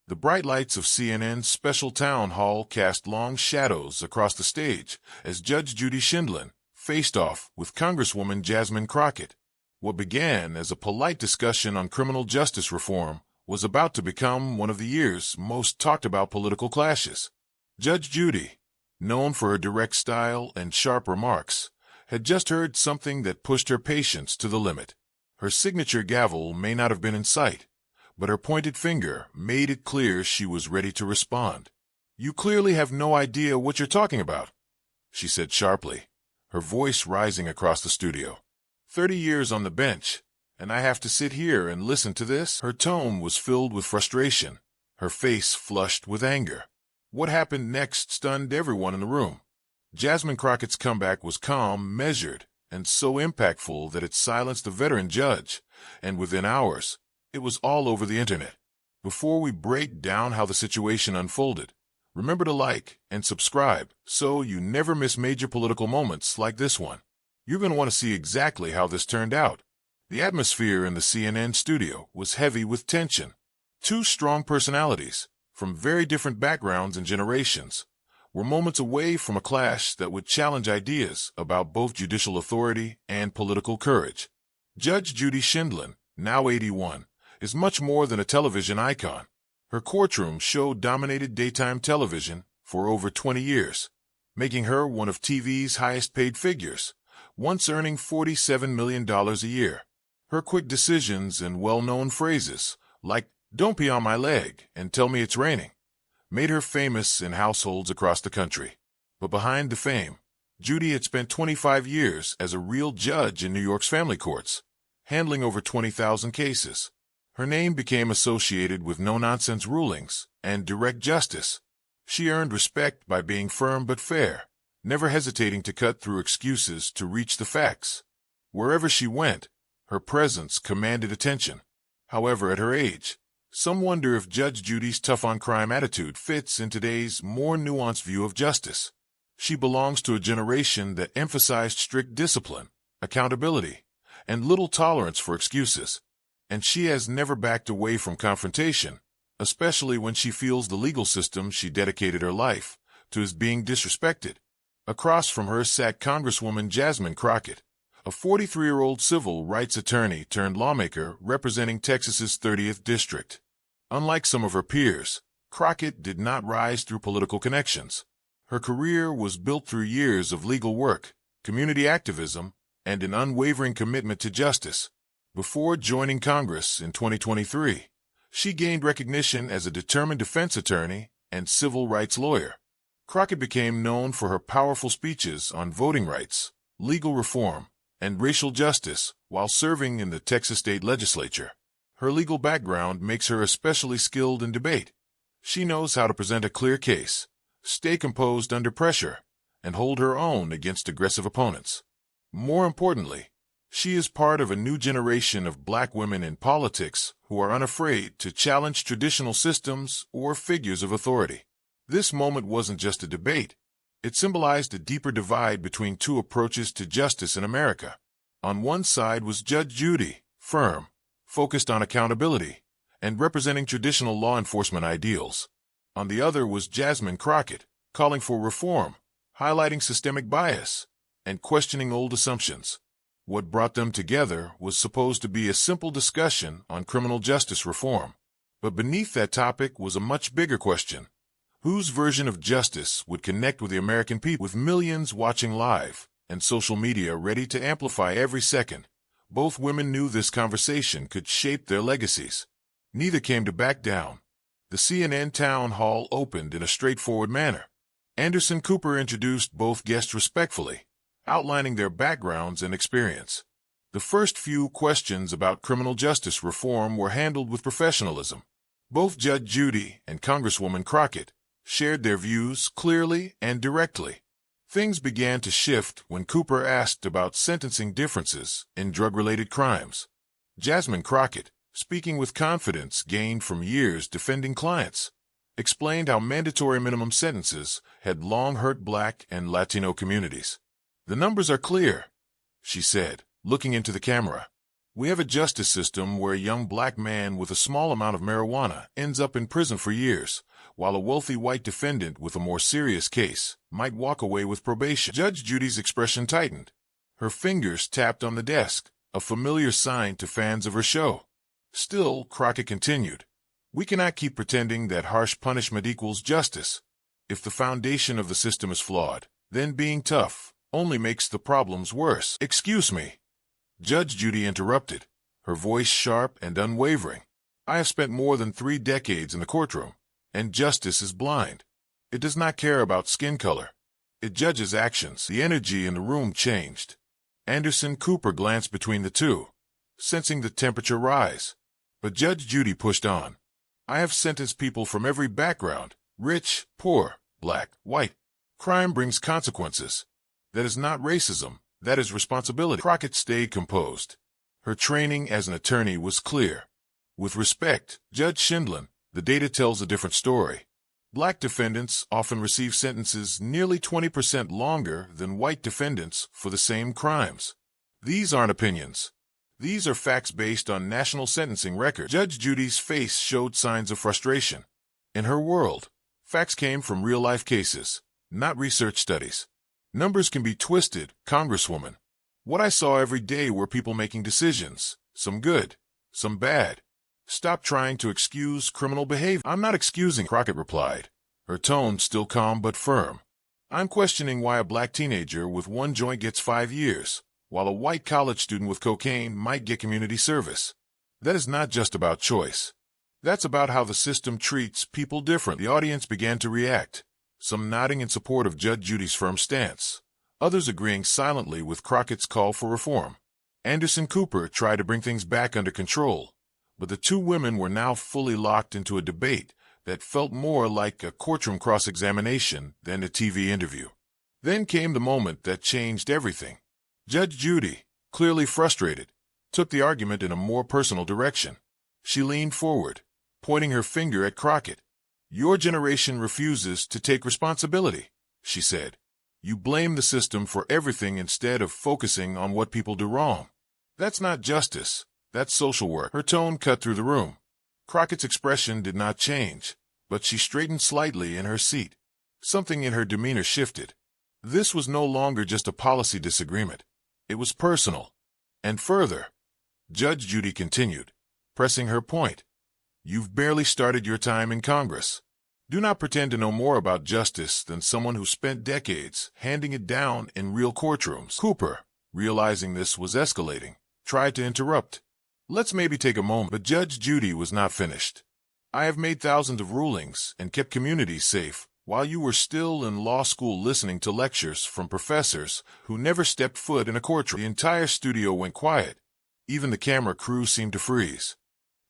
The bright lights of CNN's special town hall cast long shadows across the stage as Judge Judy faced off with Congresswoman Jasmine Crockett. What began as a polite discussion on criminal justice reform was about to become one of the year's most talked-about political clashes. Judge Judy, known for her direct style and sharp remarks, had just heard something that pushed her patience to the limit. Her signature gavel may not have been in sight, but her pointed finger made it clear she was ready to respond. "You clearly have no idea what you're talking about," she said sharply, her voice rising across the studio. 30 years on the bench, and I have to sit here and listen to this?" Her tone was filled with frustration, her face flushed with anger. What happened next stunned everyone in the room. Jasmine Crockett's comeback was calm, measured, and so impactful that it silenced the veteran judge, and within hours, it was all over the internet. Before we break down how the situation unfolded, remember to like and subscribe so you never miss major political moments like this one. You're going to want to see exactly how this turned out. The atmosphere in the CNN studio was heavy with tension. Two strong personalities, from very different backgrounds and generations, were moments away from a clash that would challenge ideas about both judicial authority and political courage. Judge Judy, now 81, is much more than a television icon. Her Courtroom show dominated daytime television for over 20 years, making her one of TV's highest-paid figures, once earning $47 million a year. Her quick decisions and well-known phrases, like, "Don't pee on my leg and tell me it's raining," made her famous in households across the country. But behind the fame, Judy had spent 25 years as a real judge in New York's family courts, handling over 20,000 cases. Her name became associated with no-nonsense rulings and direct justice. She earned respect by being firm but fair, never hesitating to cut through excuses to reach the facts. Wherever she went, her presence commanded attention. However, at her age, some wonder if Judge Judy's tough-on-crime attitude fits in today's more nuanced view of justice. She belongs to a generation that emphasized strict discipline, accountability, and little tolerance for excuses. And she has never backed away from confrontation, especially when she feels the legal system she dedicated her life to is being disrespected. Across from her sat Congresswoman Jasmine Crockett, a 43-year-old civil rights attorney turned lawmaker representing Texas's 30th District. Unlike some of her peers, Crockett did not rise through political connections. Her career was built through years of legal work, community activism, and an unwavering commitment to justice. Before joining Congress in 2023, she gained recognition as a determined defense attorney and civil rights lawyer. Crockett became known for her powerful speeches on voting rights, legal reform, and racial justice while serving in the Texas state legislature. Her legal background makes her especially skilled in debate. She knows how to present a clear case, stay composed under pressure, and hold her own against aggressive opponents. More importantly, she is part of a new generation of black women in politics who are unafraid to challenge traditional systems or figures of authority. This moment wasn't just a debate. It symbolized a deeper divide between two approaches to justice in America. On one side was Judge Judy, firm, focused on accountability, and representing traditional law enforcement ideals. On the other was Jasmine Crockett, calling for reform, highlighting systemic bias, and questioning old assumptions. What brought them together was supposed to be a simple discussion on criminal justice reform. But beneath that topic was a much bigger question. Whose version of justice would connect with the American people? With millions watching live and social media ready to amplify every second, both women knew this conversation could shape their legacies. Neither came to back down. The CNN town hall opened in a straightforward manner. Anderson Cooper introduced both guests respectfully, outlining their backgrounds and experience. The first few questions about criminal justice reform were handled with professionalism. Both Judge Judy and Congresswoman Crockett shared their views clearly and directly. Things began to shift when Cooper asked about sentencing differences in drug-related crimes. Jasmine Crockett, speaking with confidence gained from years defending clients, explained how mandatory minimum sentences had long hurt Black and Latino communities. "The numbers are clear," she said, looking into the camera. We have a justice system where a young black man with a small amount of marijuana ends up in prison for years, while a wealthy white defendant with a more serious case might walk away with probation. Judge Judy's expression tightened. Her fingers tapped on the desk, a familiar sign to fans of her show. Still, Crockett continued, we cannot keep pretending that harsh punishment equals justice. If the foundation of the system is flawed, then being tough only makes the problems worse. Excuse me. Judge Judy interrupted, her voice sharp and unwavering. I have spent more than 3 decades in the courtroom, and justice is blind. It does not care about skin color. It judges actions. The energy in the room changed. Anderson Cooper glanced between the two, sensing the temperature rise. But Judge Judy pushed on. I have sentenced people from every background, rich, poor, black, white. Crime brings consequences. That is not racism. That is responsibility. Crockett stayed composed. Her training as an attorney was clear. With respect, Judge Shindlin, the data tells a different story. Black defendants often receive sentences nearly 20% longer than white defendants for the same crimes. These aren't opinions. These are facts based on national sentencing records. Judge Judy's face showed signs of frustration. In her world, facts came from real-life cases, not research studies. Numbers can be twisted, Congresswoman. What I saw every day were people making decisions, some good, some bad. Stop trying to excuse criminal behavior. I'm not excusing, Crockett replied, her tone still calm but firm. I'm questioning why a black teenager with 1 joint gets 5 years, while a white college student with cocaine might get community service. That is not just about choice. That's about how the system treats people differently. The audience began to react, some nodding in support of Judge Judy's firm stance, others agreeing silently with Crockett's call for reform. Anderson Cooper tried to bring things back under control, but the two women were now fully locked into a debate that felt more like a courtroom cross-examination than a TV interview. Then came the moment that changed everything. Judge Judy, clearly frustrated, took the argument in a more personal direction. She leaned forward, pointing her finger at Crockett. Your generation refuses to take responsibility, she said. You blame the system for everything instead of focusing on what people do wrong. That's not justice. That's social work. Her tone cut through the room. Crockett's expression did not change, but she straightened slightly in her seat. Something in her demeanor shifted. This was no longer just a policy disagreement. It was personal. And further, Judge Judy continued, pressing her point. You've barely started your time in Congress. Do not pretend to know more about justice than someone who spent decades handing it down in real courtrooms. Cooper, realizing this was escalating, tried to interrupt. Let's maybe take a moment. But Judge Judy was not finished. I have made thousands of rulings and kept communities safe while you were still in law school listening to lectures from professors who never stepped foot in a courtroom. The entire studio went quiet. Even the camera crew seemed to freeze.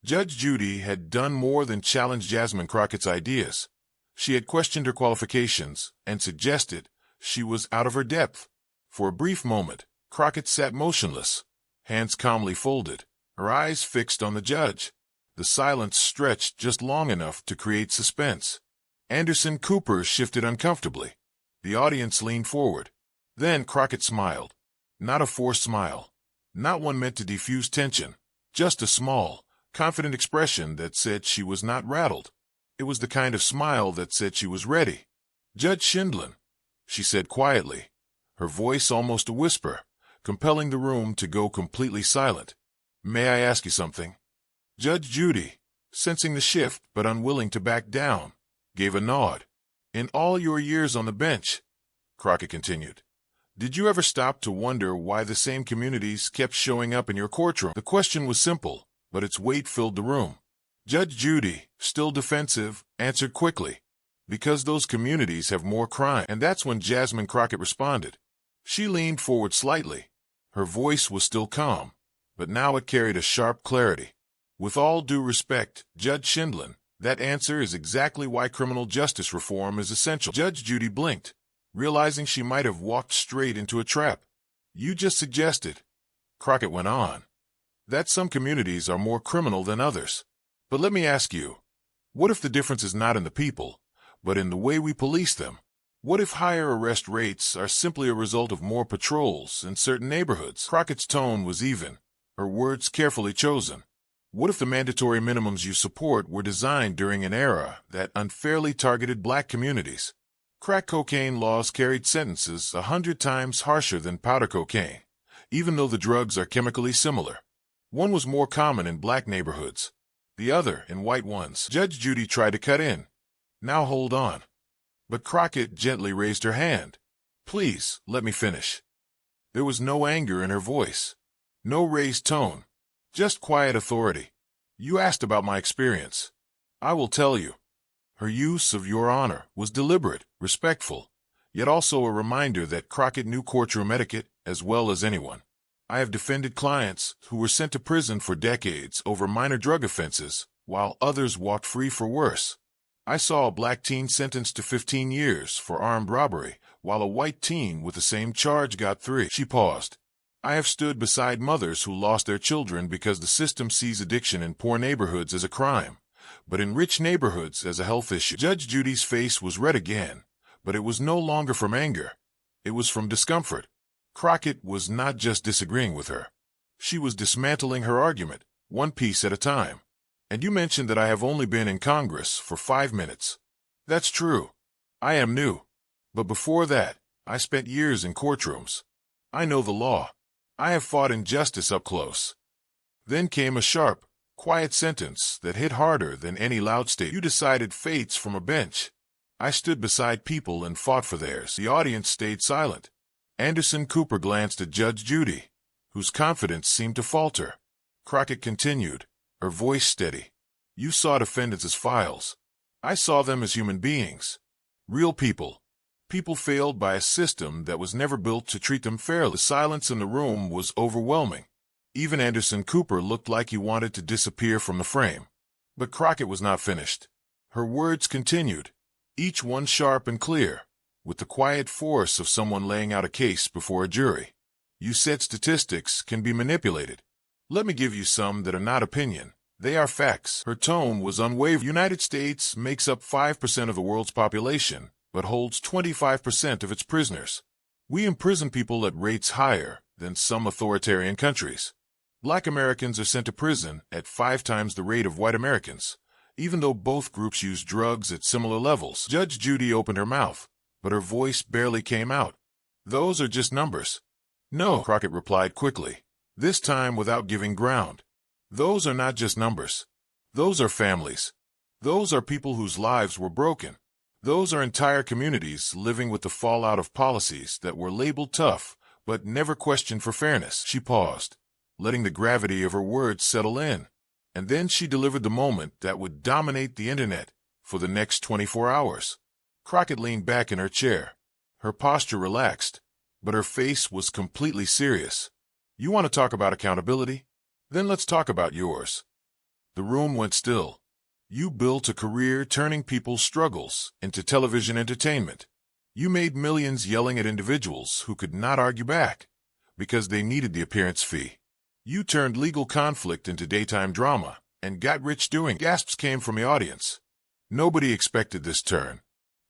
Judge Judy had done more than challenge Jasmine Crockett's ideas. She had questioned her qualifications and suggested she was out of her depth. For a brief moment, Crockett sat motionless, hands calmly folded, her eyes fixed on the judge. The silence stretched just long enough to create suspense. Anderson Cooper shifted uncomfortably. The audience leaned forward. Then Crockett smiled. Not a forced smile. Not one meant to diffuse tension. Just a small, confident expression that said she was not rattled. It was the kind of smile that said she was ready. Judge Shindlin, she said quietly, her voice almost a whisper, compelling the room to go completely silent. May I ask you something? Judge Judy, sensing the shift but unwilling to back down, gave a nod. In all your years on the bench, Crockett continued, did you ever stop to wonder why the same communities kept showing up in your courtroom? The question was simple, but its weight filled the room. Judge Judy, still defensive, answered quickly, because those communities have more crime. And that's when Jasmine Crockett responded. She leaned forward slightly. Her voice was still calm, but now it carried a sharp clarity. With all due respect, Judge Shindlin, that answer is exactly why criminal justice reform is essential. Judge Judy blinked, realizing she might have walked straight into a trap. You just suggested, Crockett went on, that some communities are more criminal than others. But let me ask you, what if the difference is not in the people, but in the way we police them? What if higher arrest rates are simply a result of more patrols in certain neighborhoods? Crockett's tone was even, her words carefully chosen. What if the mandatory minimums you support were designed during an era that unfairly targeted black communities? Crack cocaine laws carried sentences 100 times harsher than powder cocaine, even though the drugs are chemically similar. One was more common in black neighborhoods, the other in white ones. Judge Judy tried to cut in. Now hold on. But Crockett gently raised her hand. Please, let me finish. There was no anger in her voice, no raised tone, just quiet authority. You asked about my experience. I will tell you. Her use of your honor was deliberate, respectful, yet also a reminder that Crockett knew courtroom etiquette as well as anyone. I have defended clients who were sent to prison for decades over minor drug offenses, while others walked free for worse. I saw a black teen sentenced to 15 years for armed robbery, while a white teen with the same charge got 3. She paused. I have stood beside mothers who lost their children because the system sees addiction in poor neighborhoods as a crime, but in rich neighborhoods as a health issue. Judge Judy's face was red again, but it was no longer from anger. It was from discomfort. Crockett was not just disagreeing with her. She was dismantling her argument, one piece at a time. And you mentioned that I have only been in Congress for 5 minutes. That's true. I am new. But before that, I spent years in courtrooms. I know the law. I have fought injustice up close. Then came a sharp, quiet sentence that hit harder than any loud statement. You decided fates from a bench. I stood beside people and fought for theirs. The audience stayed silent. Anderson Cooper glanced at Judge Judy, whose confidence seemed to falter. Crockett continued, her voice steady. You saw defendants as files. I saw them as human beings. Real people. People failed by a system that was never built to treat them fairly. The silence in the room was overwhelming. Even Anderson Cooper looked like he wanted to disappear from the frame. But Crockett was not finished. Her words continued, each one sharp and clear, with the quiet force of someone laying out a case before a jury. You said statistics can be manipulated. Let me give you some that are not opinion. They are facts. Her tone was unwavering. The United States makes up 5% of the world's population, but holds 25% of its prisoners. We imprison people at rates higher than some authoritarian countries. Black Americans are sent to prison at 5 times the rate of white Americans, even though both groups use drugs at similar levels. Judge Judy opened her mouth, but her voice barely came out. Those are just numbers. No, Crockett replied quickly, this time without giving ground. Those are not just numbers. Those are families. Those are people whose lives were broken. Those are entire communities living with the fallout of policies that were labeled tough, but never questioned for fairness. She paused, letting the gravity of her words settle in, and then she delivered the moment that would dominate the internet for the next 24 hours. Crockett leaned back in her chair. Her posture relaxed, but her face was completely serious. You want to talk about accountability? Then let's talk about yours. The room went still. You built a career turning people's struggles into television entertainment. You made millions yelling at individuals who could not argue back because they needed the appearance fee. You turned legal conflict into daytime drama and got rich doing it. Gasps came from the audience. Nobody expected this turn.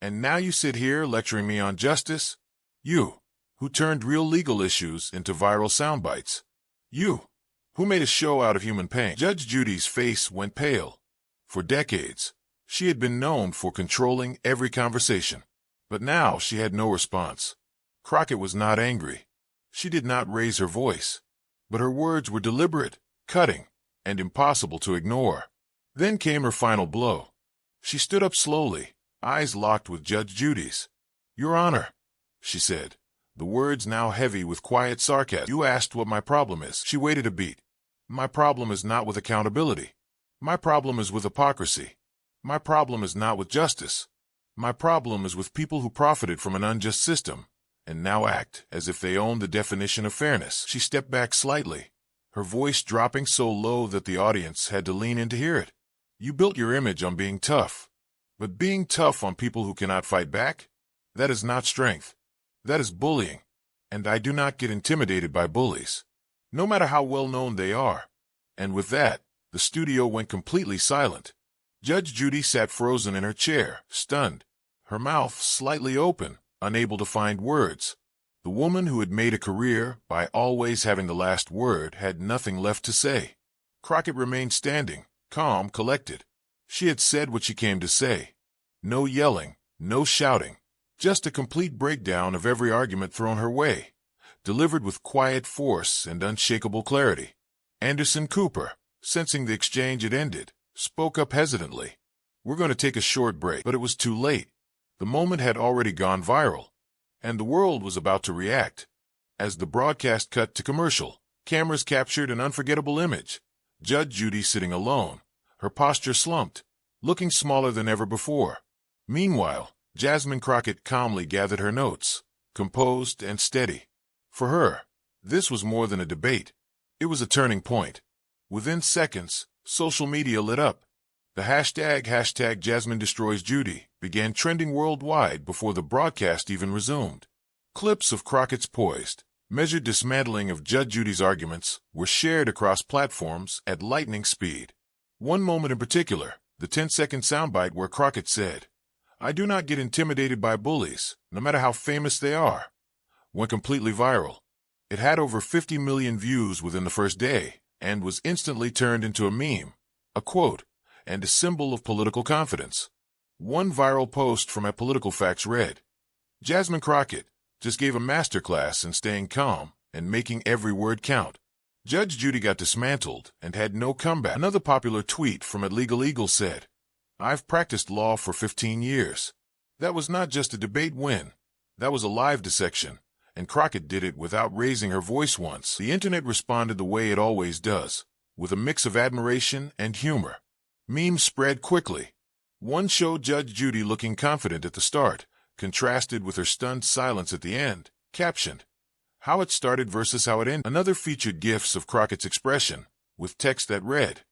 And now you sit here lecturing me on justice? You, who turned real legal issues into viral sound bites. You, who made a show out of human pain. Judge Judy's face went pale. For decades, she had been known for controlling every conversation. But now she had no response. Crockett was not angry. She did not raise her voice. But her words were deliberate, cutting, and impossible to ignore. Then came her final blow. She stood up slowly, eyes locked with Judge Judy's. Your Honor, she said, the words now heavy with quiet sarcasm. You asked what my problem is. She waited a beat. My problem is not with accountability. My problem is with hypocrisy. My problem is not with justice. My problem is with people who profited from an unjust system and now act as if they own the definition of fairness. She stepped back slightly, her voice dropping so low that the audience had to lean in to hear it. You built your image on being tough. But being tough on people who cannot fight back? That is not strength. That is bullying. And I do not get intimidated by bullies, no matter how well known they are. And with that, the studio went completely silent. Judge Judy sat frozen in her chair, stunned, her mouth slightly open, unable to find words. The The woman who had made a career by always having the last word had nothing left to say. Crockett remained standing, calm, collected. She had said what she came to say. No yelling, no shouting, just a complete breakdown of every argument thrown her way, delivered with quiet force and unshakable clarity. Anderson Cooper, sensing the exchange had ended, spoke up hesitantly. "We're going to take a short break," but it was too late. The moment had already gone viral, and the world was about to react. As the broadcast cut to commercial, cameras captured an unforgettable image. Judge Judy sitting alone, her posture slumped, looking smaller than ever before. Meanwhile, Jasmine Crockett calmly gathered her notes, composed and steady. For her, this was more than a debate. It was a turning point. Within seconds, social media lit up. The hashtag Jasmine Destroys Judy began trending worldwide before the broadcast even resumed. Clips of Crockett's poised, measured dismantling of Judge Judy's arguments were shared across platforms at lightning speed. One moment in particular, the 10-second soundbite where Crockett said, "I do not get intimidated by bullies, no matter how famous they are," went completely viral. It had over 50 million views within the first day and was instantly turned into a meme, a quote, and a symbol of political confidence. One viral post from @PoliticalFacts read, "Jasmine Crockett just gave a masterclass in staying calm and making every word count." Judge Judy got dismantled and had no comeback. Another popular tweet from @LegalEagle said, "I've practiced law for 15 years. That was not just a debate win. That was a live dissection, and Crockett did it without raising her voice once." The internet responded the way it always does, with a mix of admiration and humor. Memes spread quickly. One showed Judge Judy looking confident at the start, contrasted with her stunned silence at the end, captioned, "How it started versus how it ended." Another featured GIFs of Crockett's expression, with text that read,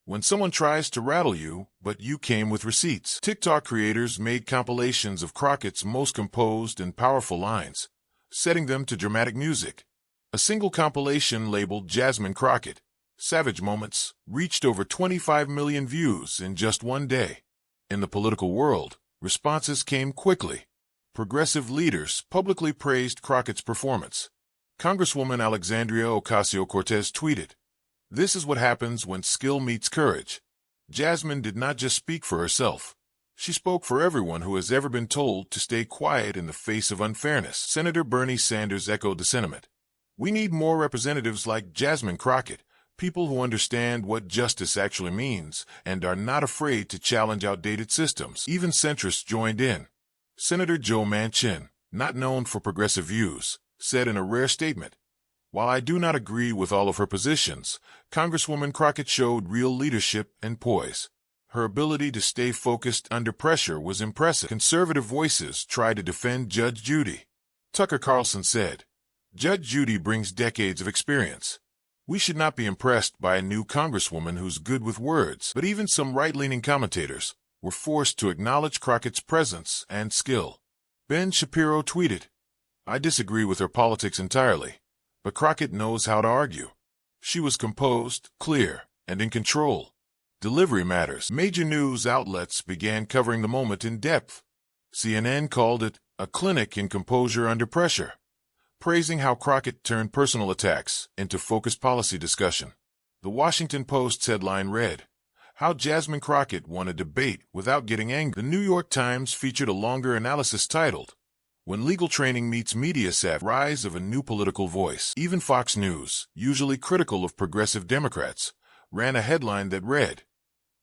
"When someone tries to rattle you, but you came with receipts." TikTok creators made compilations of Crockett's most composed and powerful lines, setting them to dramatic music. A single compilation labeled Jasmine Crockett, Savage Moments, reached over 25 million views in just one day. In the political world, responses came quickly. Progressive leaders publicly praised Crockett's performance. Congresswoman Alexandria Ocasio-Cortez tweeted, "This is what happens when skill meets courage." Jasmine did not just speak for herself. She spoke for everyone who has ever been told to stay quiet in the face of unfairness. Senator Bernie Sanders echoed the sentiment. "We need more representatives like Jasmine Crockett, people who understand what justice actually means and are not afraid to challenge outdated systems." Even centrists joined in. Senator Joe Manchin, not known for progressive views, said in a rare statement, "While I do not agree with all of her positions, Congresswoman Crockett showed real leadership and poise. Her ability to stay focused under pressure was impressive." Conservative voices tried to defend Judge Judy. Tucker Carlson said, "Judge Judy brings decades of experience. We should not be impressed by a new congresswoman who's good with words." But even some right-leaning commentators were forced to acknowledge Crockett's presence and skill. Ben Shapiro tweeted, "I disagree with her politics entirely, but Crockett knows how to argue. She was composed, clear, and in control. Delivery matters." Major news outlets began covering the moment in depth. CNN called it a clinic in composure under pressure, praising how Crockett turned personal attacks into focused policy discussion. The Washington Post's headline read, "How Jasmine Crockett Won a Debate Without Getting Angry." The New York Times featured a longer analysis titled, "When Legal Training Meets Media Savvy: Rise of a New Political Voice." Even Fox News, usually critical of progressive Democrats, ran a headline that read,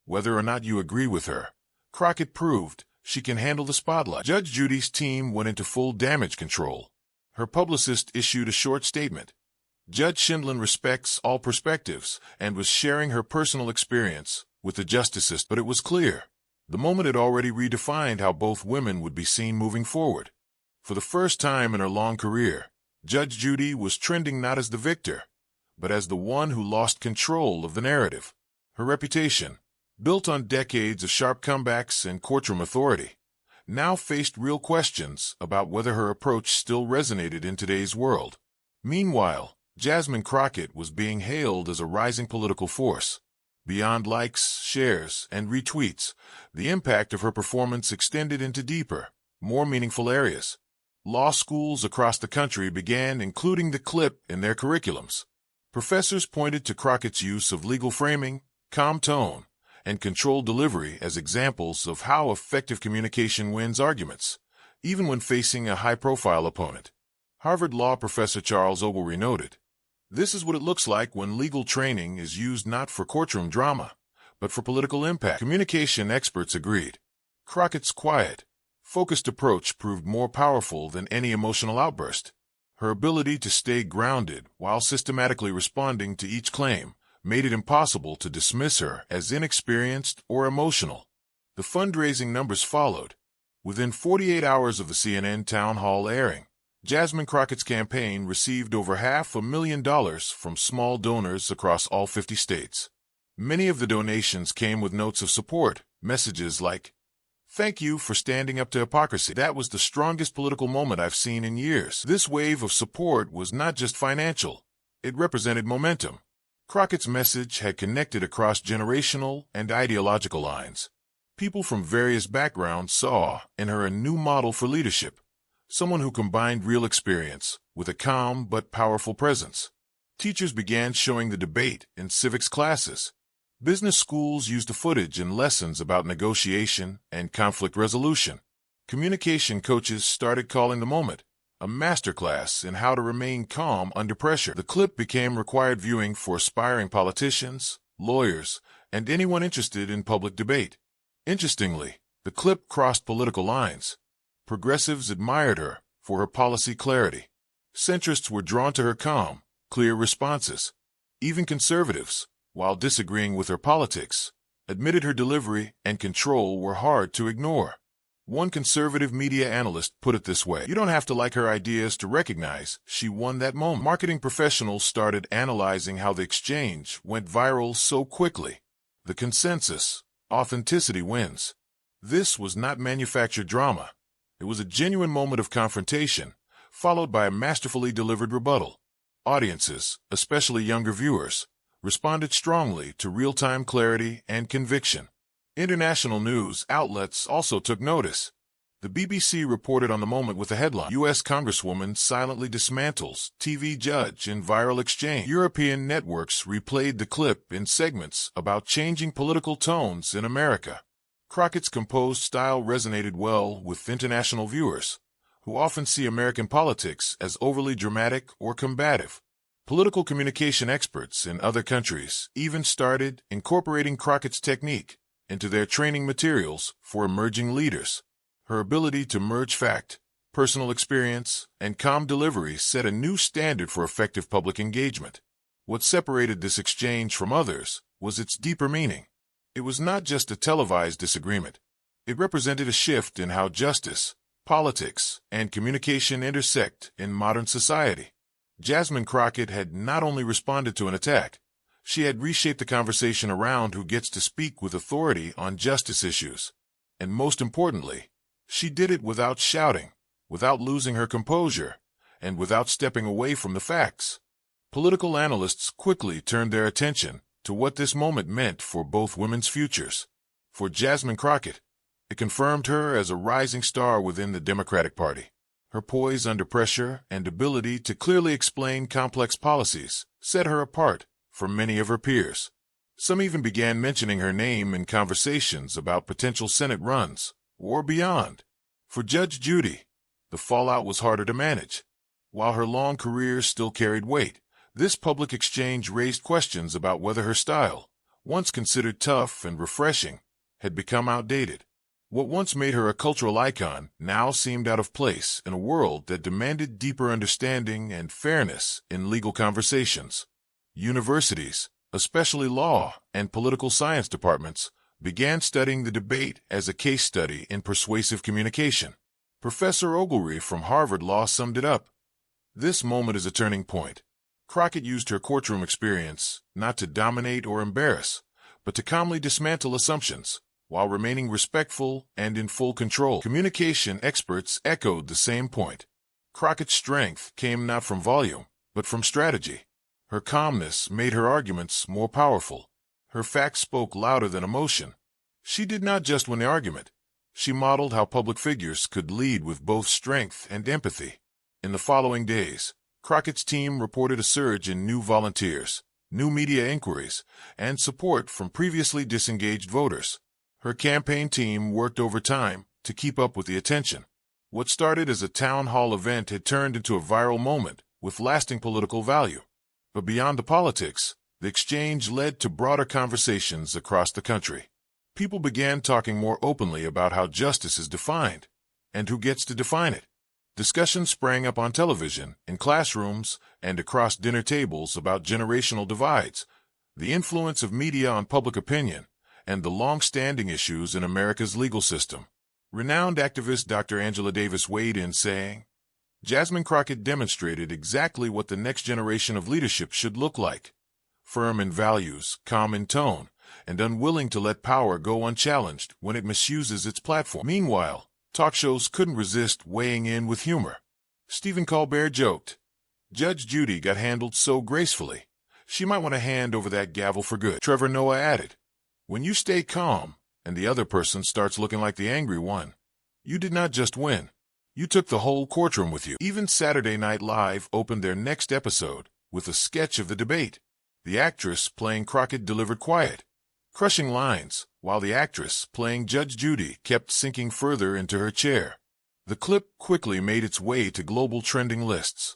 "Whether or not you agree with her, Crockett proved she can handle the spotlight." Judge Judy's team went into full damage control. Her publicist issued a short statement. Judge Shindlin respects all perspectives and was sharing her personal experience with the justices, but it was clear the moment had already redefined how both women would be seen moving forward. For the first time in her long career, Judge Judy was trending not as the victor, but as the one who lost control of the narrative. Her reputation, built on decades of sharp comebacks and courtroom authority, now faced real questions about whether her approach still resonated in today's world. Meanwhile, Jasmine Crockett was being hailed as a rising political force. Beyond likes, shares, and retweets, the impact of her performance extended into deeper, more meaningful areas. Law schools across the country began including the clip in their curriculums. Professors pointed to Crockett's use of legal framing, calm tone, and controlled delivery as examples of how effective communication wins arguments, even when facing a high-profile opponent. Harvard law professor Charles Ogilvie noted, "This is what it looks like when legal training is used not for courtroom drama, but for political impact." Communication experts agreed. Crockett's quiet, focused approach proved more powerful than any emotional outburst. Her ability to stay grounded while systematically responding to each claim made it impossible to dismiss her as inexperienced or emotional. The fundraising numbers followed. Within 48 hours of the CNN town hall airing, Jasmine Crockett's campaign received over $500,000 from small donors across all 50 states. Many of the donations came with notes of support, messages like, "Thank you for standing up to hypocrisy. That was the strongest political moment I've seen in years." This wave of support was not just financial. It represented momentum. Crockett's message had connected across generational and ideological lines. People from various backgrounds saw in her a new model for leadership, someone who combined real experience with a calm but powerful presence. Teachers began showing the debate in civics classes. Business schools used the footage in lessons about negotiation and conflict resolution. Communication coaches started calling the moment a masterclass in how to remain calm under pressure. The clip became required viewing for aspiring politicians, lawyers, and anyone interested in public debate. Interestingly, the clip crossed political lines. Progressives admired her for her policy clarity. Centrists were drawn to her calm, clear responses. Even conservatives, while disagreeing with her politics, admitted her delivery and control were hard to ignore. One conservative media analyst put it this way, "You don't have to like her ideas to recognize she won that moment." Marketing professionals started analyzing how the exchange went viral so quickly. The consensus, authenticity wins. This was not manufactured drama. It was a genuine moment of confrontation, followed by a masterfully delivered rebuttal. Audiences, especially younger viewers, responded strongly to real-time clarity and conviction. International news outlets also took notice. The BBC reported on the moment with the headline, "U.S. Congresswoman silently dismantles TV judge in viral exchange." European networks replayed the clip in segments about changing political tones in America. Crockett's composed style resonated well with international viewers, who often see American politics as overly dramatic or combative. Political communication experts in other countries even started incorporating Crockett's technique into their training materials for emerging leaders. Her ability to merge fact, personal experience, and calm delivery set a new standard for effective public engagement. What separated this exchange from others was its deeper meaning. It was not just a televised disagreement. It represented a shift in how justice, politics, and communication intersect in modern society. Jasmine Crockett had not only responded to an attack, she had reshaped the conversation around who gets to speak with authority on justice issues. And most importantly, she did it without shouting, without losing her composure, and without stepping away from the facts. Political analysts quickly turned their attention to what this moment meant for both women's futures. For Jasmine Crockett, it confirmed her as a rising star within the Democratic Party. Her poise under pressure and ability to clearly explain complex policies set her apart from many of her peers. Some even began mentioning her name in conversations about potential Senate runs, or beyond. For Judge Judy, the fallout was harder to manage. While her long career still carried weight, this public exchange raised questions about whether her style, once considered tough and refreshing, had become outdated. What once made her a cultural icon now seemed out of place in a world that demanded deeper understanding and fairness in legal conversations. Universities, especially law and political science departments, began studying the debate as a case study in persuasive communication. Professor Ogilvie from Harvard Law summed it up. "This moment is a turning point. Crockett used her courtroom experience not to dominate or embarrass, but to calmly dismantle assumptions, while remaining respectful and in full control." Communication experts echoed the same point. Crockett's strength came not from volume, but from strategy. Her calmness made her arguments more powerful. Her facts spoke louder than emotion. She did not just win the argument. She modeled how public figures could lead with both strength and empathy. In the following days, Crockett's team reported a surge in new volunteers, new media inquiries, and support from previously disengaged voters. Her campaign team worked overtime to keep up with the attention. What started as a town hall event had turned into a viral moment with lasting political value. But beyond the politics, the exchange led to broader conversations across the country. People began talking more openly about how justice is defined and who gets to define it. Discussions sprang up on television, in classrooms, and across dinner tables about generational divides, the influence of media on public opinion, and the long-standing issues in America's legal system. Renowned activist Dr. Angela Davis weighed in, saying, "Jasmine Crockett demonstrated exactly what the next generation of leadership should look like. Firm in values, calm in tone, and unwilling to let power go unchallenged when it misuses its platform." Meanwhile, talk shows couldn't resist weighing in with humor. Stephen Colbert joked, "Judge Judy got handled so gracefully. She might want to hand over that gavel for good." Trevor Noah added, "When you stay calm and the other person starts looking like the angry one, you did not just win. You took the whole courtroom with you." Even Saturday Night Live opened their next episode with a sketch of the debate. The actress playing Crockett delivered quiet, crushing lines, while the actress playing Judge Judy kept sinking further into her chair. The clip quickly made its way to global trending lists.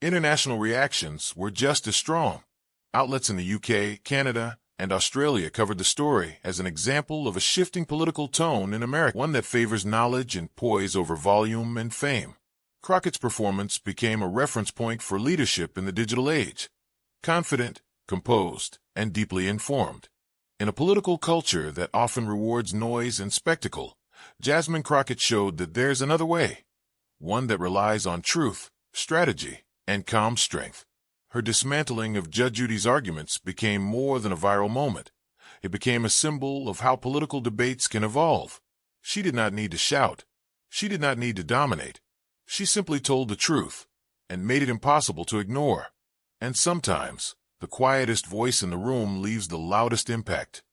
International reactions were just as strong. Outlets in the UK, Canada, and Australia covered the story as an example of a shifting political tone in America, one that favors knowledge and poise over volume and fame. Crockett's performance became a reference point for leadership in the digital age. Confident, composed, and deeply informed. In a political culture that often rewards noise and spectacle, Jasmine Crockett showed that there's another way, one that relies on truth, strategy, and calm strength. Her dismantling of Judge Judy's arguments became more than a viral moment. It became a symbol of how political debates can evolve. She did not need to shout. She did not need to dominate. She simply told the truth and made it impossible to ignore. And sometimes, the quietest voice in the room leaves the loudest impact.